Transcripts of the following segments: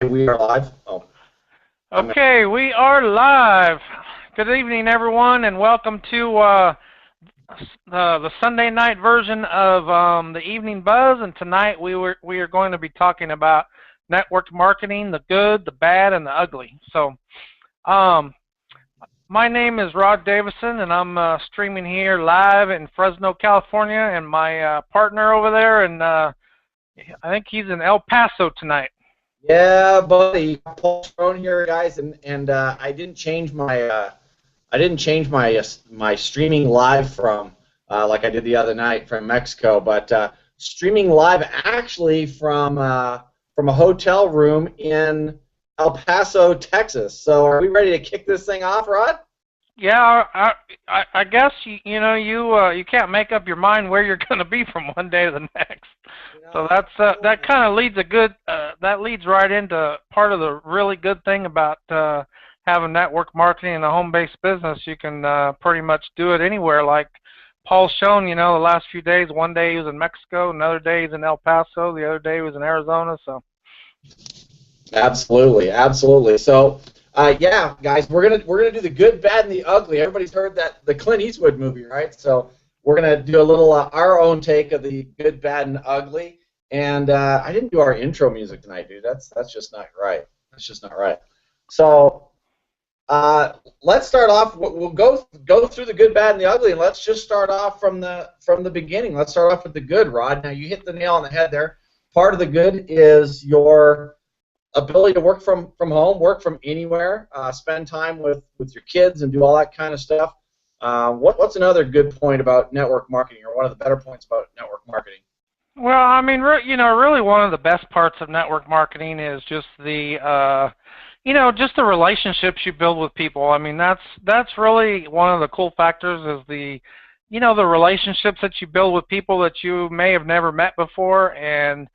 We are live. Oh, Okay, we are live. Good evening, everyone, and welcome to the Sunday night version of the Evening Buzz. And tonight we are going to be talking about network marketing, the good, the bad, and the ugly. So, my name is Rod Davison, and I'm streaming here live in Fresno, California. And my partner over there, and I think he's in El Paso tonight. yeah, buddy. Paul Charron here, guys, and I didn't change my streaming live from like I did the other night from Mexico, but streaming live actually from a hotel room in El Paso, Texas. So, are we ready to kick this thing off, Rod? Yeah, I guess you can't make up your mind where you're going to be from one day to the next. So that kind of leads that leads right into part of the really good thing about having network marketing in a home-based business. You can pretty much do it anywhere. Like Paul's shown, the last few days. One day he was in Mexico, another day he's in El Paso, the other day he was in Arizona. So absolutely, absolutely. So. Yeah, guys, we're gonna do the good, bad, and the ugly. Everybody's heard the Clint Eastwood movie, right? So we're gonna do a little our own take of the good, bad, and ugly. And I didn't do our intro music tonight, dude. That's just not right. That's just not right. So let's start off. We'll go through the good, bad, and the ugly, and let's just start off from the beginning. Let's start off with the good, Rod. Now you hit the nail on the head there. Part of the good is your ability to work from home, work from anywhere, spend time with your kids and do all that kind of stuff. What's another good point about network marketing, or one of the better points about network marketing? well, I mean, really one of the best parts of network marketing is just just the relationships you build with people. I mean, that's really one of the cool factors is the relationships that you build with people that you may have never met before, and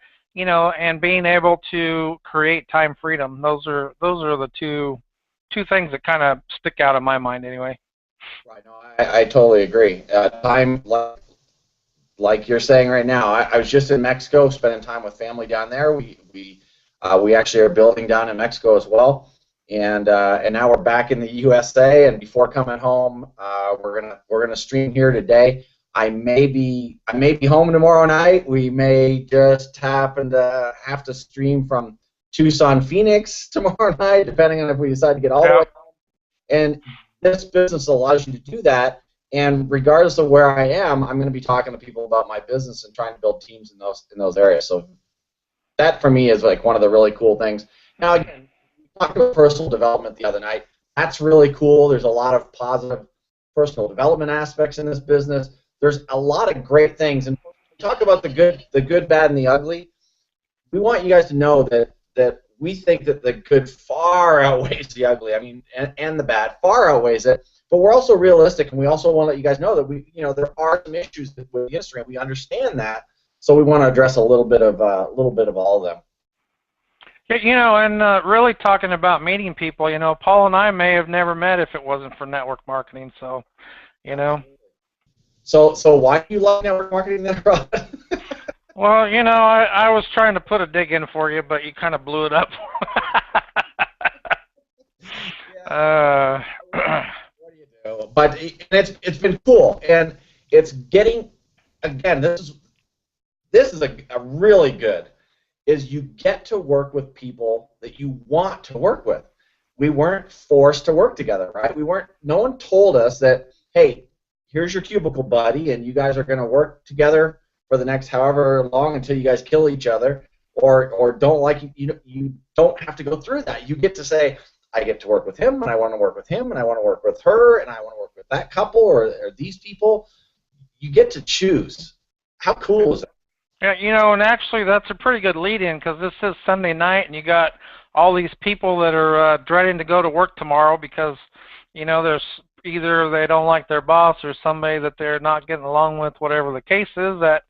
being able to create time freedom. Those are the two things that kind of stick out in my mind anyway. Right. No, I totally agree. Time, like you're saying right now. I was just in Mexico, spending time with family down there. We actually are building down in Mexico as well, and now we're back in the USA. And before coming home, we're gonna stream here today. I may be home tomorrow night. We may just happen to have to stream from Tucson, Phoenix tomorrow night, depending on if we decide to get all the way home. And this business allows you to do that. And regardless of where I am, I'm going to be talking to people about my business and trying to build teams in those areas. So that for me is like one of the really cool things. Now again, we talked about personal development the other night. That's really cool. There's a lot of positive personal development aspects in this business. There's a lot of great things, and when we talk about the good, bad, and the ugly. We want you guys to know that we think that the good far outweighs the ugly. I mean, and the bad far outweighs it. But we're also realistic, and we also want to let you guys know that there are some issues with the industry, and we understand that. So we want to address a little bit of all of them. And really talking about meeting people. Paul and I may have never met if it wasn't for network marketing. So, So why do you love network marketing then, Rod? Well, I was trying to put a dig in for you, but you kind of blew it up. What do you do? But it's been cool, and it's getting, again, this is a really good, is you get to work with people that you want to work with. We weren't forced to work together, right? No one told us that, hey, here's your cubicle, buddy, and you guys are going to work together for the next however long until you guys kill each other, or don't like you don't have to go through that. You get to say, I get to work with him, and I want to work with him, and I want to work with her, and I want to work with that couple or these people. You get to choose. How cool is that? Yeah, and actually that's a pretty good lead-in because this is Sunday night, and you got all these people that are dreading to go to work tomorrow because, there's either they don't like their boss or somebody that they're not getting along with, whatever the case is. That,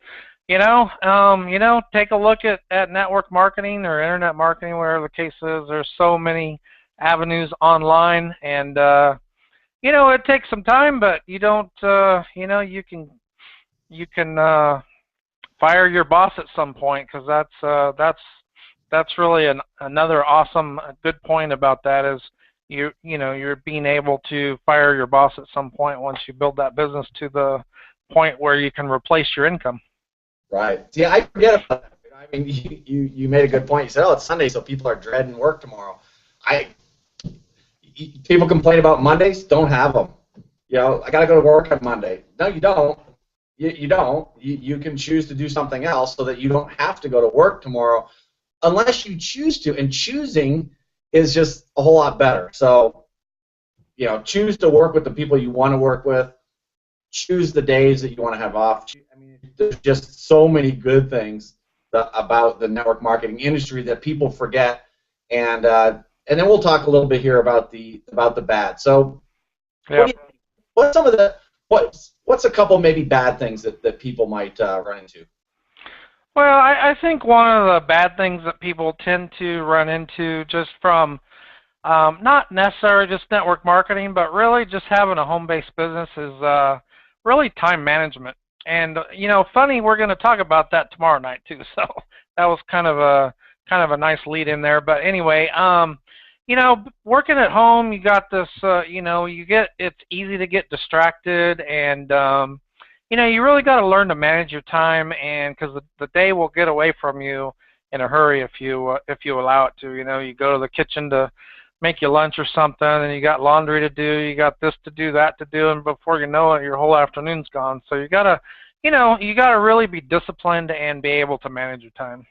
take a look at network marketing or internet marketing, whatever the case is. There's so many avenues online, and it takes some time, but you don't, you can fire your boss at some point because that's that's really another awesome good point about that is you're being able to fire your boss at some point once you build that business to the point where you can replace your income. Right. See, I forget about that. I mean, you made a good point. You said, "Oh, it's Sunday, so people are dreading work tomorrow." I People complain about Mondays. Don't have them. I got to go to work on Monday. No, you don't. You don't. You can choose to do something else so that you don't have to go to work tomorrow, unless you choose to. And choosing is just a whole lot better. So, choose to work with the people you want to work with. Choose the days that you want to have off. I mean, there's just so many good things about the network marketing industry that people forget, and then we'll talk a little bit here about the bad. So, Yeah. what's a couple maybe bad things that people might run into? Well, I think one of the bad things that people tend to run into just from not necessarily just network marketing, but really just having a home-based business is really time management. And funny, we're going to talk about that tomorrow night too. So that was kind of a nice lead in there. But anyway, working at home, you got this. It's easy to get distracted, and you really got to learn to manage your time, and because the day will get away from you in a hurry if you allow it to. You go to the kitchen to make you lunch or something, and you got laundry to do, you got this to do, that to do, and before you know it, your whole afternoon's gone. So you gotta really be disciplined and be able to manage your time.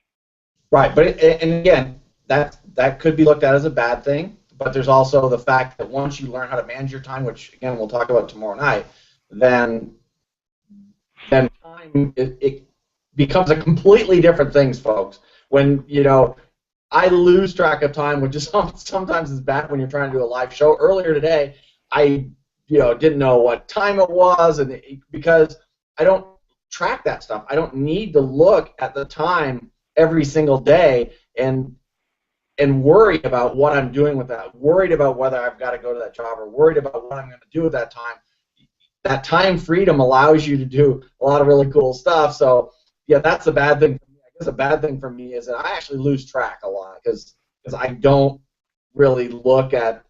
Right, but and again, that could be looked at as a bad thing, but there's also the fact that once you learn how to manage your time, which again we'll talk about tomorrow night, then time it becomes a completely different thing, folks. When I lose track of time, which is sometimes is bad when you're trying to do a live show. Earlier today, I didn't know what time it was, and because I don't track that stuff, I don't need to look at the time every single day and worry about what I'm doing with that, worried about whether I've got to go to that job or worried about what I'm going to do with that time. That time freedom allows you to do a lot of really cool stuff. So yeah, that's the bad thing. I guess a bad thing for me is that I actually lose track a lot because I don't really look at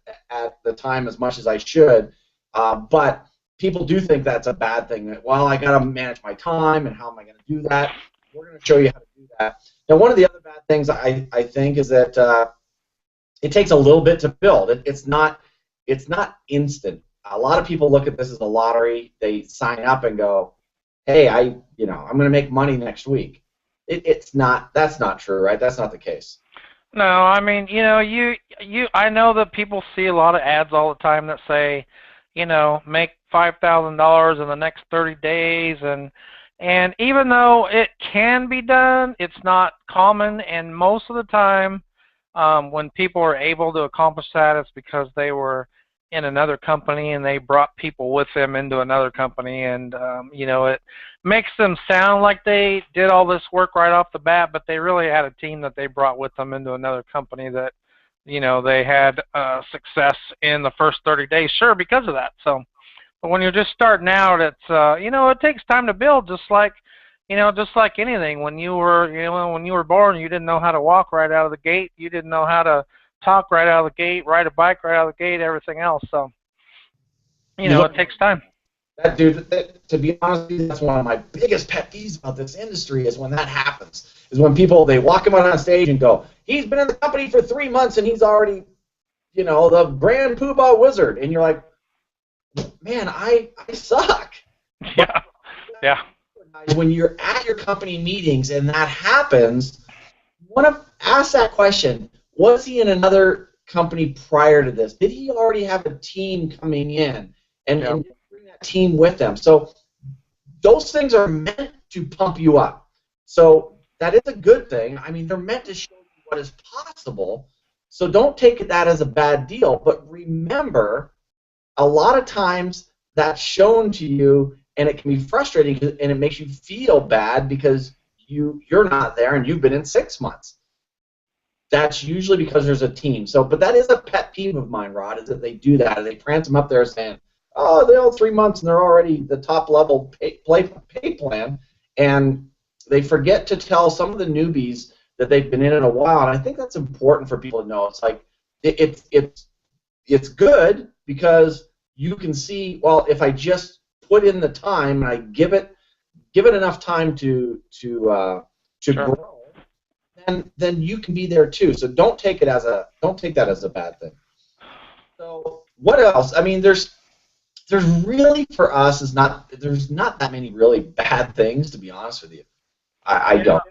the time as much as I should. But people do think that's a bad thing. That, well, I got to manage my time, and how am I going to do that? We're going to show you how to do that. Now, one of the other bad things I think is that it takes a little bit to build. It's not instant. A lot of people look at this as a lottery. They sign up and go, "Hey, I'm going to make money next week." It's not. That's not true, right? That's not the case. No, I mean, I know that people see a lot of ads all the time that say, make $5,000 in the next 30 days, and even though it can be done, it's not common, and most of the time, when people are able to accomplish that, it's because they were in another company and they brought people with them into another company, and it makes them sound like they did all this work right off the bat, but they really had a team that they brought with them into another company that they had success in the first 30 days, sure, because of that. So but when you're just starting out, it's it takes time to build, just like anything. When you were born, you didn't know how to walk right out of the gate, you didn't know how to talk right out of the gate, ride a bike right out of the gate, everything else. So, it takes time. That dude, to be honest with you, that's one of my biggest pet peeves about this industry is when that happens. Is when they walk him out on stage and go, he's been in the company for 3 months and he's already, the brand poobah wizard. And you're like, man, I suck. Yeah. Yeah. When you're at your company meetings and that happens, you want to ask that question. Was he in another company prior to this? Did he already have a team coming in and bring that team with them? So those things are meant to pump you up. So that is a good thing. I mean, they're meant to show you what is possible. So don't take that as a bad deal. But remember, a lot of times that's shown to you, and it can be frustrating, and it makes you feel bad because you're not there and you've been in 6 months. That's usually because there's a team. So, but that is a pet peeve of mine, Rod, is that they do that, and they prance them up there saying, oh, they're all 3 months and they're already the top level pay plan, and they forget to tell some of the newbies that they've been in it a while, and I think that's important for people to know. It's like it's good because you can see, well, if I just put in the time and I give it enough time to grow, then you can be there too. So don't take that as a bad thing. So what else? I mean, there's really, for us, there's not that many really bad things, to be honest with you. I don't.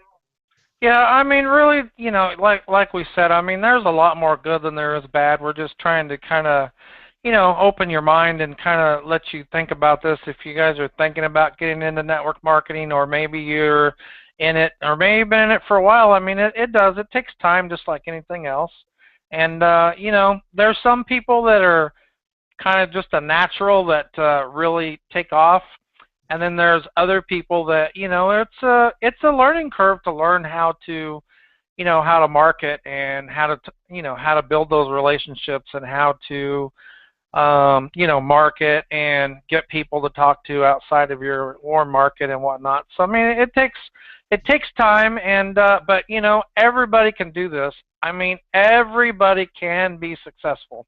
Yeah, I mean, really, like we said, I mean, there's a lot more good than there is bad. We're just trying to kind of, open your mind and kind of let you think about this. If you guys are thinking about getting into network marketing, or maybe you're in it, or maybe you've been in it for a while, I mean, it takes time just like anything else. And, there's some people that are kind of just a natural that really take off. And then there's other people that, it's a learning curve to learn how to, how to market and how to build those relationships and how to, market and get people to talk to outside of your warm market and whatnot. So, I mean, it takes time, and, but, everybody can do this. I mean, everybody can be successful.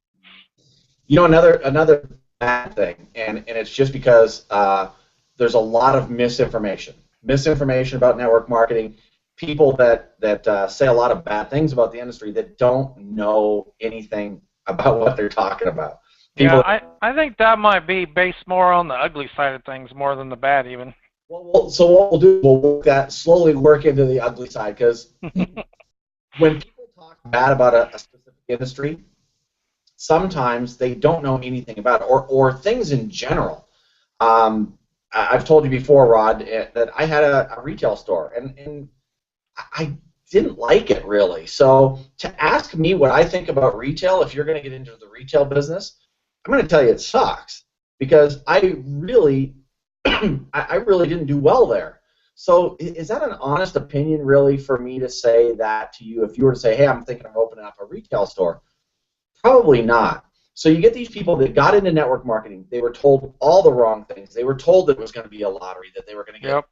Another bad thing, and it's just because there's a lot of misinformation about network marketing. People that say a lot of bad things about the industry that don't know anything about what they're talking about. I think that might be based more on the ugly side of things more than the bad, even. Well, so what we'll do, we'll slowly work into the ugly side, because when people talk bad about a specific industry, sometimes they don't know anything about it, or things in general. I've told you before, Rod, that I had a retail store, and I didn't like it, really. So to ask me what I think about retail, if you're going to get into the retail business, I'm going to tell you it sucks, because I really didn't do well there. So is that an honest opinion, really, for me to say that to you? If you were to say, hey, I'm thinking of opening up a retail store, probably not. So you get these people that got into network marketing. They were told all the wrong things. They were told that it was going to be a lottery, that they were going to get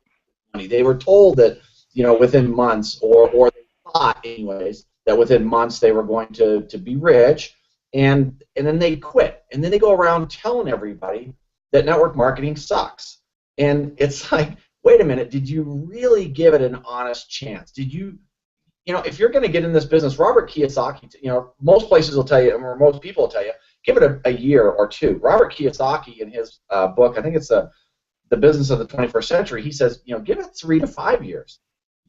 money. They were told that, within months, or they thought anyways, that within months they were going to be rich, and then they quit. And then they go around telling everybody that network marketing sucks. And it's like, wait a minute, did you really give it an honest chance? Did you, if you're going to get in this business, Robert Kiyosaki, most places will tell you, or most people will tell you, give it a year or two. Robert Kiyosaki, in his book, I think it's The Business of the 21st Century, he says, give it 3 to 5 years.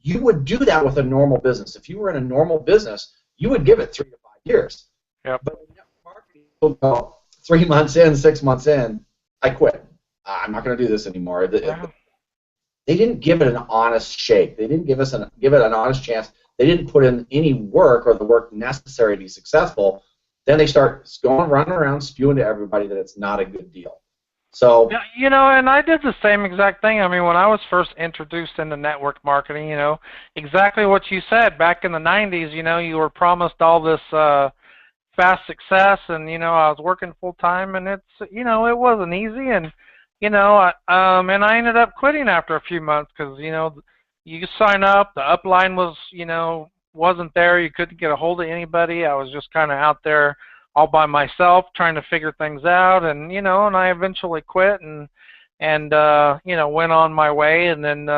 You would do that with a normal business. If you were in a normal business, you would give it 3 to 5 years. Yep. But in network marketing, you'll go 3 months in, 6 months in, I quit. I'm not going to do this anymore. They didn't give it an honest shake. They didn't give it an honest chance. They didn't put in any work or the work necessary to be successful. Then they start running around spewing to everybody that it's not a good deal. So, and I did the same exact thing. I mean, when I was first introduced into network marketing, exactly what you said back in the 90s, you were promised all this fast success, and, I was working full time, and it wasn't easy, and, and I ended up quitting after a few months because, you sign up, the upline was, wasn't there, you couldn't get a hold of anybody. I was just kind of out there all by myself trying to figure things out, and and I eventually quit and went on my way. And then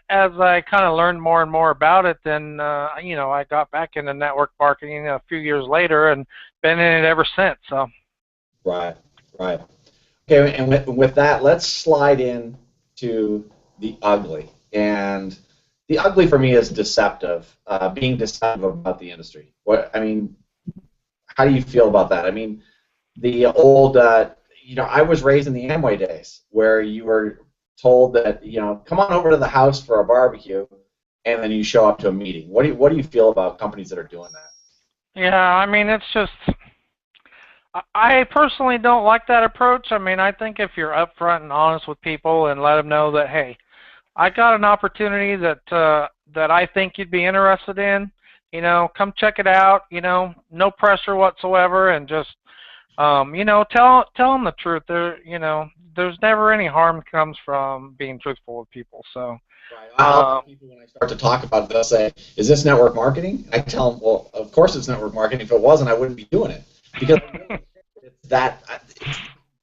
as I kind of learned more and more about it, then I got back into network marketing a few years later and been in it ever since. So right. Okay, and with that, let's slide in to the ugly. And the ugly for me is deceptive, being deceptive about the industry. How do you feel about that? I mean, the old, I was raised in the Amway days where you were told that, come on over to the house for a barbecue, and then you show up to a meeting. What do you feel about companies that are doing that? Yeah, I mean, it's just, I personally don't like that approach. I mean, I think if you're upfront and honest with people and let them know that, hey, I got an opportunity that I think you'd be interested in, come check it out, no pressure whatsoever, and just, tell them the truth. There's never any harm comes from being truthful with people. So, Right. I'll tell people when I start to talk about it, they'll say, "Is this network marketing?" I tell them, "Well, of course it's network marketing. If it wasn't, I wouldn't be doing it because it's that it's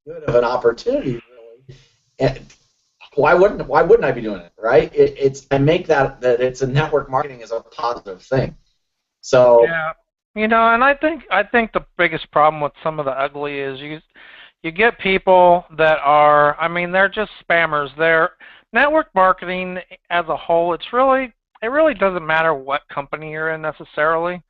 good of an opportunity, really. And why wouldn't I be doing it, right? It's I make that it's a network marketing is a positive thing. So Yeah, and I think the biggest problem with some of the ugly is you get people that are, I mean, they're just spammers. They're network marketing as a whole. It really doesn't matter what company you're in necessarily.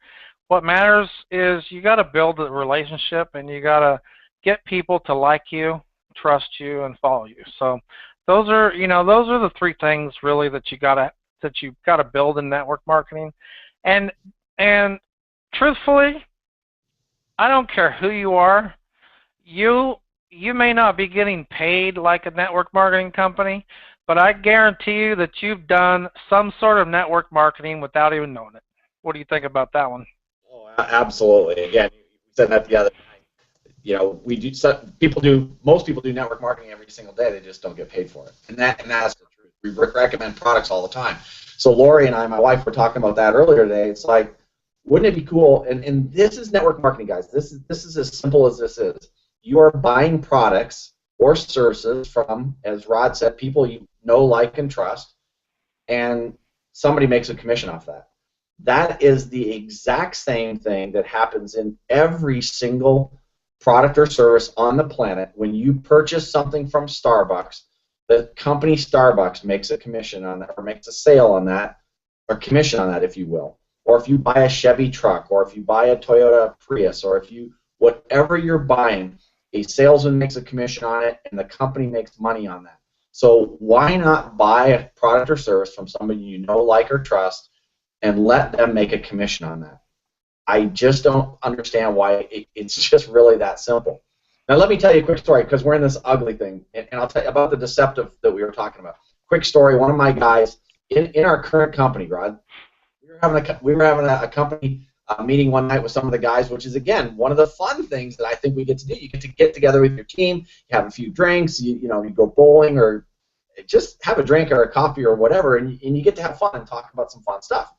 What matters is you got to build a relationship and you got to get people to like you, trust you, and follow you. So those are the three things really that you got to build in network marketing. And and truthfully, I don't care who you are. You may not be getting paid like a network marketing company, but I guarantee you that you've done some sort of network marketing without even knowing it. What do you think about that one? oh, absolutely. Again, you said that the other night. We do. Most people do network marketing every single day. They just don't get paid for it, and that's the truth. We recommend products all the time. So Lori and I, my wife, were talking about that earlier today. It's like, wouldn't it be cool? And this is network marketing, guys. This is as simple as this is. You are buying products or services from, as Rod said, people you know, like, and trust, and somebody makes a commission off that. That is the exact same thing that happens in every single product or service on the planet. When you purchase something from Starbucks, the company Starbucks makes a commission on that, or makes a sale on that, or commission on that, if you will. Or if you buy a Chevy truck, or if you buy a Toyota Prius, or whatever you're buying, a salesman makes a commission on it, and the company makes money on that. So why not buy a product or service from somebody you know, like, or trust, and let them make a commission on that? I just don't understand why it's just really that simple. Now, let me tell you a quick story, because we're in this ugly thing, and I'll tell you about the deceptive that we were talking about. Quick story, one of my guys in our current company, Rod, we were having a company meeting one night with some of the guys, which is, again, one of the fun things that I think we get to do. You get together with your team, you have a few drinks, you go bowling, or just have a drink or a coffee or whatever, and you get to have fun and talk about some fun stuff.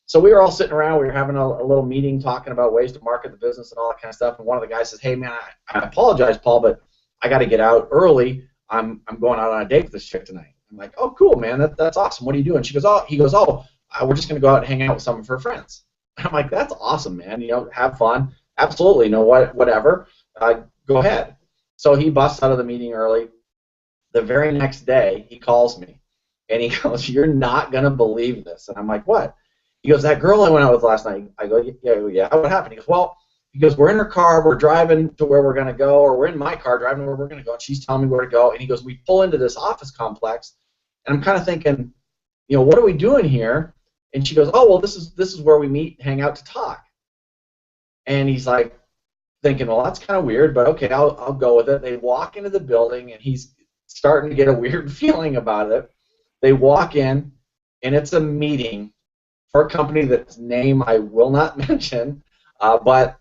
So we were all sitting around, we were having a little meeting talking about ways to market the business and all that kind of stuff, and one of the guys says, "Hey, man, I apologize, Paul, but I got to get out early. I'm going out on a date with this chick tonight." I'm like, "Oh, cool, man, that's awesome. What are you doing?" He goes, "We're just going to go out and hang out with some of her friends." I'm like, "That's awesome, man. Have fun. Absolutely. Whatever. Go ahead." So he busts out of the meeting early. The very next day, he calls me, and he goes, "You're not going to believe this." And I'm like, "What?" He goes, "That girl I went out with last night." I go, "Yeah, what happened?" He goes, "We're in her car, we're driving to where we're going to go, or we're in my car driving to where we're going to go, and she's telling me where to go." And he goes, "We pull into this office complex," and I'm kind of thinking, what are we doing here? And she goes, "Oh, well, this is where we meet, hang out to talk." And he's like, thinking, "Well, that's kind of weird, but okay, I'll go with it." They walk into the building, and he's starting to get a weird feeling about it. They walk in, and it's a meeting for a company that's name I will not mention, but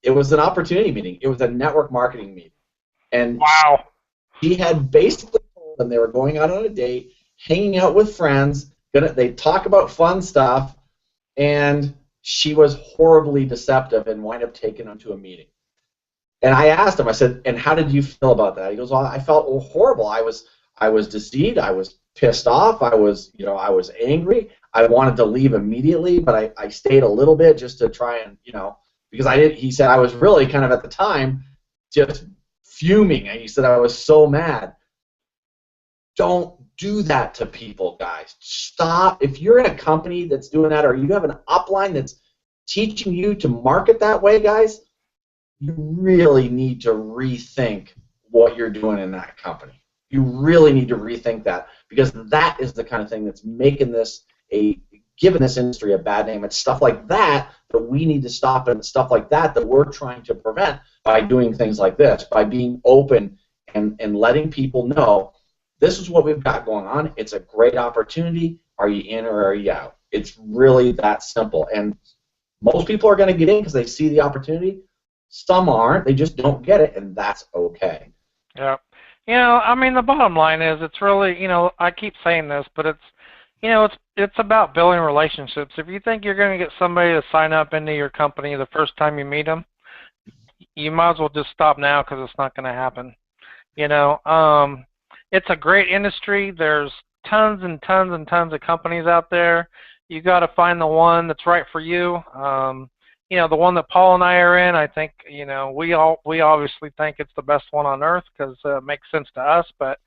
it was an opportunity meeting. It was a network marketing meeting. And Wow. she had basically told them they were going out on a date, hanging out with friends, they talk about fun stuff, and she was horribly deceptive and wound up taking them to a meeting. And I asked him, I said, "And how did you feel about that?" He goes, "Well, I felt horrible. I was deceived. I was pissed off. I was angry. I wanted to leave immediately, but I stayed a little bit just to try and, because I did." He said, "I was really kind of at the time just fuming." And he said, "I was so mad." Don't do that to people, guys. Stop. If you're in a company that's doing that, or you have an upline that's teaching you to market that way, guys, you really need to rethink what you're doing in that company. You really need to rethink that, because that is the kind of thing that's making giving this industry a bad name. It's stuff like that that we need to stop, and stuff like that that we're trying to prevent by doing things like this, by being open and letting people know, this is what we've got going on. It's a great opportunity. Are you in or are you out? It's really that simple. And most people are going to get in because they see the opportunity. Some aren't. They just don't get it, and that's okay. Yeah. I mean, the bottom line is, it's really, I keep saying this, but it's about building relationships. If you think you're going to get somebody to sign up into your company the first time you meet them, you might as well just stop now because it's not going to happen. You know, it's a great industry. There's tons and tons and tons of companies out there. You got to find the one that's right for you. The one that Paul and I are in, I think, we obviously think it's the best one on earth because it makes sense to us. But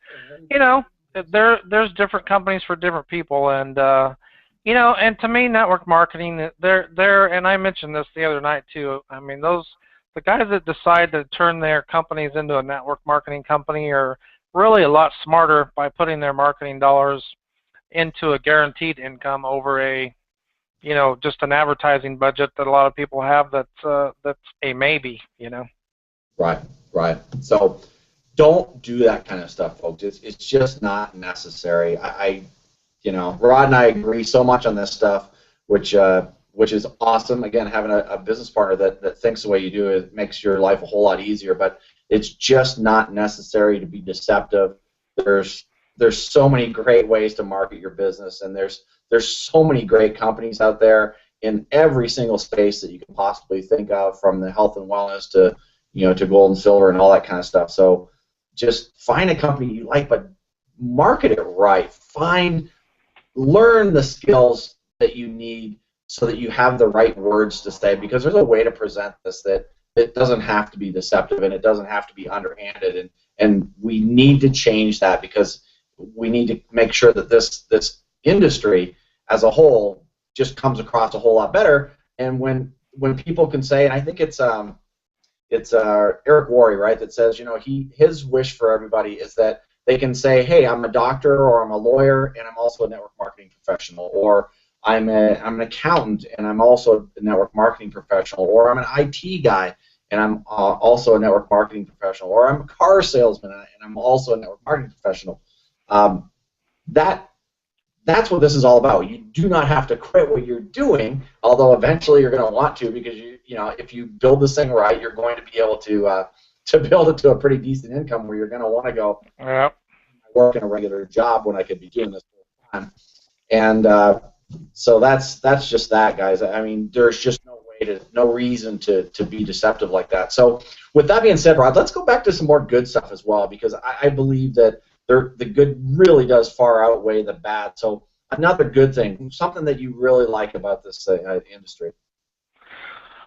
there's different companies for different people, and and to me, network marketing, and I mentioned this the other night too. I mean, the guys that decide to turn their companies into a network marketing company are really a lot smarter by putting their marketing dollars into a guaranteed income over just an advertising budget that a lot of people have that's a maybe. Right, right. So don't do that kind of stuff, folks. It's just not necessary. Rod and I agree so much on this stuff, which is awesome. Again, having a business partner that thinks the way you do, it makes your life a whole lot easier. But it's just not necessary to be deceptive. There's so many great ways to market your business, and there's so many great companies out there in every single space that you can possibly think of, from the health and wellness to to gold and silver and all that kind of stuff. So just find a company you like, but market it right. Learn the skills that you need so that you have the right words to say, because there's a way to present this that it doesn't have to be deceptive and it doesn't have to be underhanded, and we need to change that, because we need to make sure that this industry as a whole just comes across a whole lot better. And when people can say, and I think it's Eric Worre, right, that says, his wish for everybody is that they can say, hey, I'm a doctor, or I'm a lawyer, and I'm also a network marketing professional, or I'm an accountant, and I'm also a network marketing professional, or I'm an IT guy, and I'm also a network marketing professional, or I'm a car salesman, and I'm also a network marketing professional. That's what this is all about. You do not have to quit what you're doing, although eventually you're going to want to, because if you build this thing right, you're going to be able to build it to a pretty decent income where you're going to want to go work in a regular job when I could be doing this full time. And so that's just that, guys. I mean, there's just no reason to be deceptive like that. So with that being said, Rod, let's go back to some more good stuff as well, because I believe that the good really does far outweigh the bad. So another good thing, something that you really like about this industry.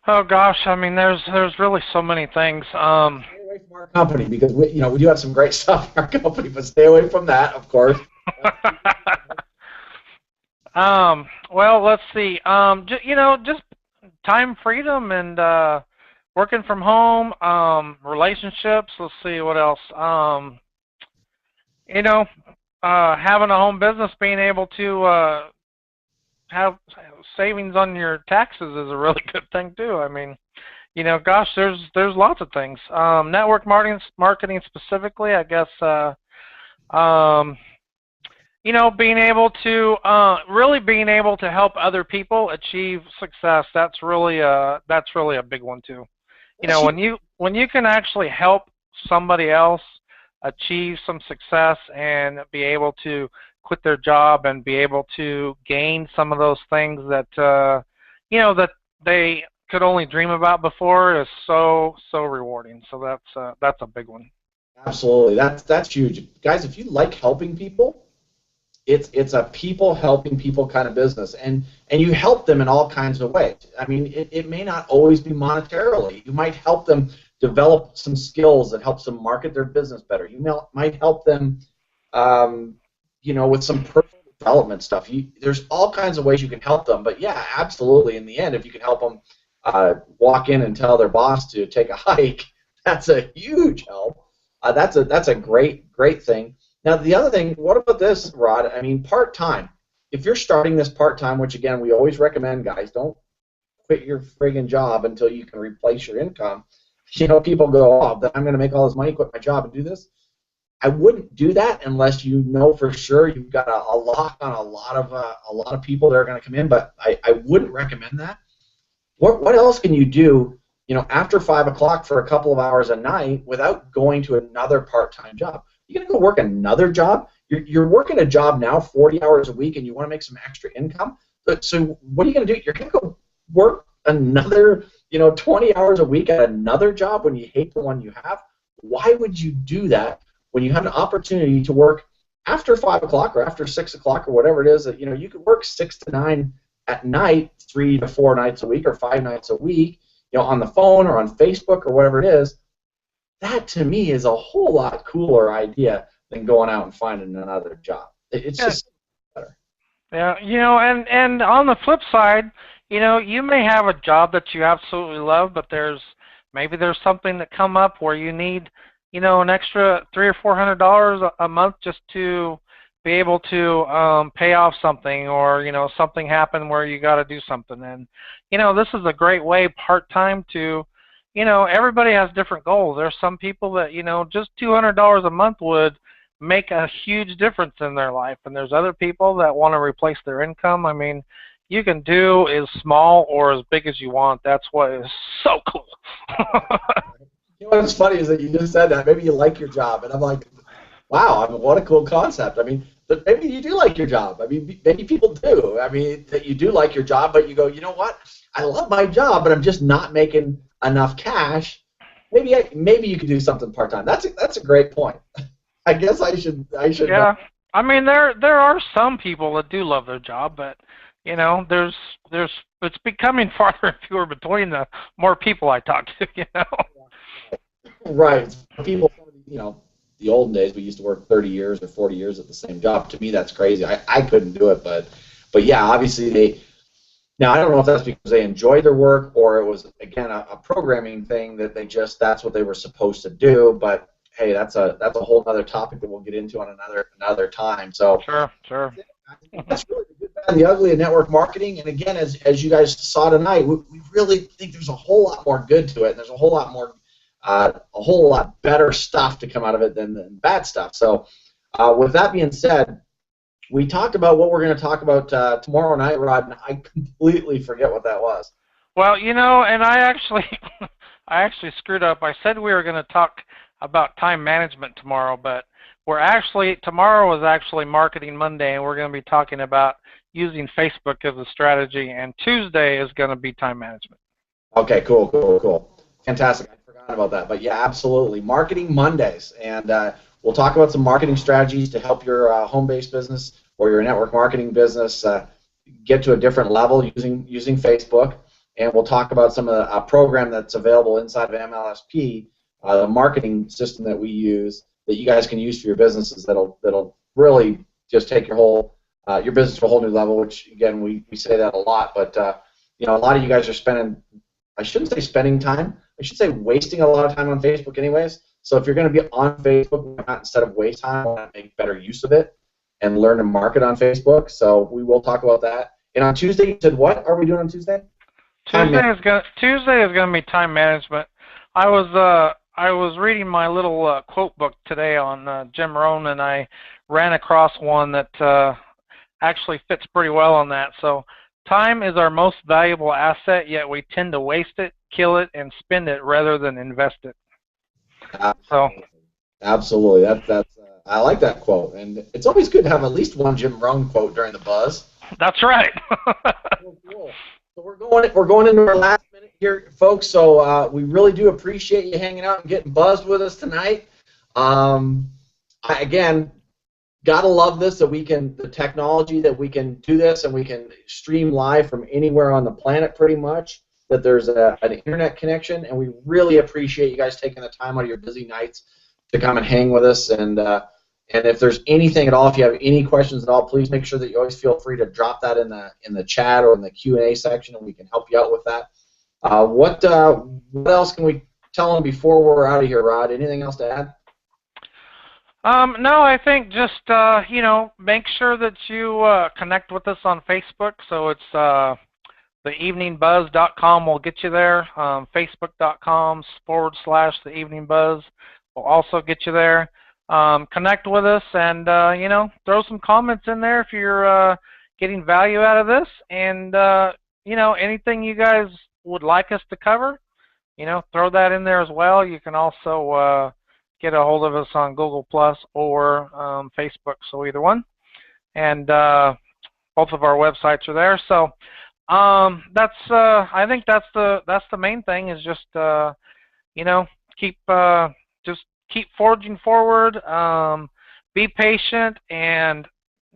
Oh gosh, I mean, there's really so many things. Stay away from our company, because we do have some great stuff in our company, but stay away from that, of course. Well, let's see. Just time freedom and working from home, relationships. Let's see what else. Having a home business, being able to have savings on your taxes is a really good thing too. I mean, gosh, there's lots of things. Network marketing specifically, I guess. Being able to being able to help other people achieve success. That's really a big one too. When you can actually help somebody else achieve some success and be able to quit their job and be able to gain some of those things that that they could only dream about before, is so rewarding. So that's a big one. Absolutely, that's huge, guys. If you like helping people, it's a people helping people kind of business, and you help them in all kinds of ways. I mean, it may not always be monetarily. You might help them develop some skills that helps them market their business better. You might help them, with some personal development stuff. There's all kinds of ways you can help them. But yeah, absolutely. In the end, if you can help them walk in and tell their boss to take a hike, that's a huge help. That's a great thing. Now the other thing, what about this, Rod? I mean, part-time. If you're starting this part-time, which again we always recommend, guys, don't quit your friggin' job until you can replace your income. People go, oh, I'm going to make all this money, quit my job, and do this. I wouldn't do that unless you know for sure you've got a lock on a lot of people that are going to come in. But I wouldn't recommend that. What else can you do? After 5 o'clock for a couple of hours a night without going to another part-time job. You're going to go work another job. you're working a job now 40 hours a week and you want to make some extra income. So what are you going to do? You're going to go work another 20 hours a week at another job when you hate the one you have? Why would you do that when you have an opportunity to work after 5 o'clock or after 6 o'clock or whatever it is that you could work 6 to 9 at night, 3 to 4 nights a week or 5 nights a week, on the phone or on Facebook or whatever it is? That to me is a whole lot cooler idea than going out and finding another job. It's just better. Yeah, and on the flip side, you may have a job that you absolutely love, but maybe there's something that come up where you need, an extra $300 or $400 a month just to be able to pay off something, or something happened where you got to do something. And this is a great way part-time to, everybody has different goals. There's some people that just $200 a month would make a huge difference in their life, and there's other people that want to replace their income. I mean, you can do as small or as big as you want. That's what is so cool. What's funny is that you just said that maybe you like your job, and I'm like, wow, what a cool concept. I mean, but maybe you do like your job. I mean, maybe people do. I mean, that you do like your job, but you go, you know what? I love my job, but I'm just not making enough cash. Maybe you could do something part-time. That's a great point. I guess I should. Yeah, I mean, there are some people that do love their job, but it's becoming farther and fewer between the more people I talk to. Right. People, the olden days we used to work 30 years or 40 years at the same job. To me, that's crazy. I couldn't do it, but yeah, obviously Now I don't know if that's because they enjoyed their work or it was again a programming thing that that's what they were supposed to do. But hey, that's a whole other topic that we'll get into on another time. So sure. That's really the good, bad, and the ugly of network marketing. And again, as you guys saw tonight, we really think there's a whole lot more good to it, and there's a whole lot more, a whole lot better stuff to come out of it than bad stuff. So, with that being said, we talked about what we're going to talk about tomorrow night, Rod, and I completely forget what that was. Well, and I actually screwed up. I said we were going to talk about time management tomorrow, but tomorrow is actually Marketing Monday, and we're going to be talking about using Facebook as a strategy, and Tuesday is going to be time management. Okay, cool. Fantastic. I forgot about that, but yeah, absolutely. Marketing Mondays, and we'll talk about some marketing strategies to help your home-based business or your network marketing business get to a different level using Facebook, and we'll talk about some of the program that's available inside of MLSP, the marketing system that we use, that you guys can use for your businesses that'll really just take your business to a whole new level, which again we say that a lot, but a lot of you guys are spending, I shouldn't say spending time, I should say wasting a lot of time on Facebook anyways. So if you're going to be on Facebook, instead of waste time, I want to make better use of it and learn to market on Facebook. So we will talk about that. And on Tuesday, you said what are we doing on Tuesday? Tuesday is going to be time management. I was reading my little quote book today on Jim Rohn, and I ran across one that actually fits pretty well on that. So time is our most valuable asset, yet we tend to waste it, kill it, and spend it rather than invest it. Absolutely. That's I like that quote, and it's always good to have at least one Jim Rohn quote during the buzz. That's right. Cool. So we're going into our last minute here, folks. So we really do appreciate you hanging out and getting buzzed with us tonight. Again, gotta love this that the technology that we can do this and we can stream live from anywhere on the planet pretty much. That there's an internet connection, and we really appreciate you guys taking the time out of your busy nights to come and hang with us. And if there's anything at all, if you have any questions at all, please make sure that you always feel free to drop that in the chat or in the Q&A section, and we can help you out with that. What else can we tell them before we're out of here, Rod? Anything else to add? No, I think just make sure that you connect with us on Facebook. So it's theeveningbuzz.com will get you there. Facebook.com/theeveningbuzz will also get you there. Connect with us and throw some comments in there if you're getting value out of this, and anything you guys would like us to cover, throw that in there as well. You can also get a hold of us on Google Plus or Facebook. So either one, and both of our websites are there. So that's I think that's the main thing is just keep just keep forging forward. Be patient, and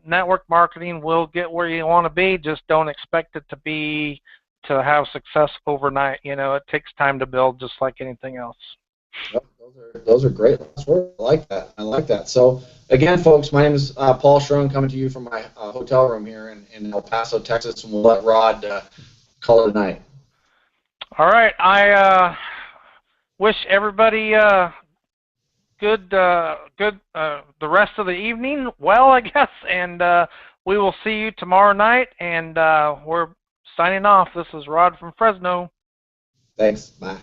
network marketing will get where you want to be. Just don't expect it to have success overnight. It takes time to build, just like anything else. Yep, those are great last words. I like that. I like that. So again, folks, my name is Paul Charron, coming to you from my hotel room here in El Paso, Texas, and we'll let Rod call it a night. All right. I wish everybody good the rest of the evening. Well, I guess, and we will see you tomorrow night. And we're signing off. This is Rod from Fresno. Thanks. Bye.